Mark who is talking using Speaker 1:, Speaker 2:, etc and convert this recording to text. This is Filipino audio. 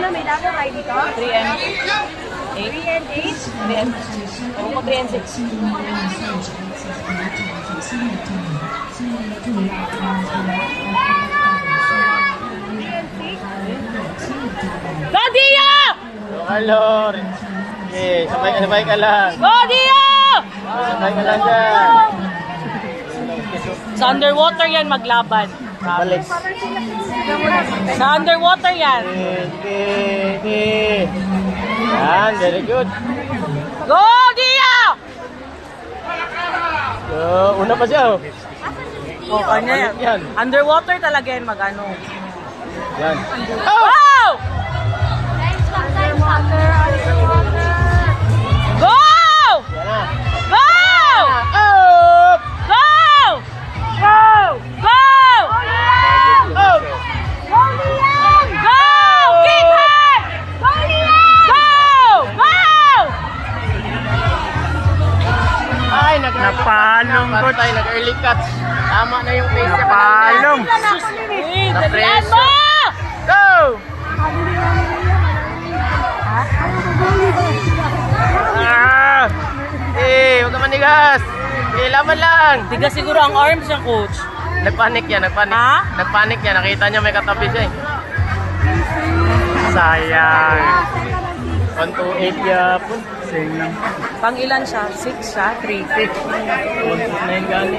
Speaker 1: may dako kayo dito?
Speaker 2: 3 and 8.
Speaker 1: 3 and 8?
Speaker 2: 3 and... Ewan ko 3 and 6. Go, Dio!
Speaker 3: Halo. Okay, sabay ka lang.
Speaker 2: Go, Dio!
Speaker 3: Sabay ka lang dyan.
Speaker 2: Sa underwater yan maglaban.
Speaker 3: Balik.
Speaker 2: Sa underwater yan.
Speaker 3: Okay. Yan, very good.
Speaker 2: Go, Dio!
Speaker 3: Una pa siya.
Speaker 2: O, kanya yan.
Speaker 3: Yan.
Speaker 2: Underwater talaga yan mag-ano.
Speaker 3: Yan.
Speaker 2: Wow! Go!
Speaker 3: Yan na.
Speaker 2: Go!
Speaker 3: Up!
Speaker 2: Go! Go! Go!
Speaker 3: Up!
Speaker 2: Go! Keep her! Go! Go!
Speaker 3: Ay, napalong ko. Tayo, nag-early cut. Tama na yung pace niya.
Speaker 2: Napalong! Dalian mo!
Speaker 3: Go! Huwag ka manigas. Laban lang.
Speaker 2: Tiga siguro ang arms niya, coach.
Speaker 3: Nagpanik yan.
Speaker 2: Ha?
Speaker 3: Nagpanik yan. Nakita niya may katabi siya eh. Sayang. 128 yapon.
Speaker 2: Pang ilan siya? 6 siya? 3?
Speaker 3: 129 gani.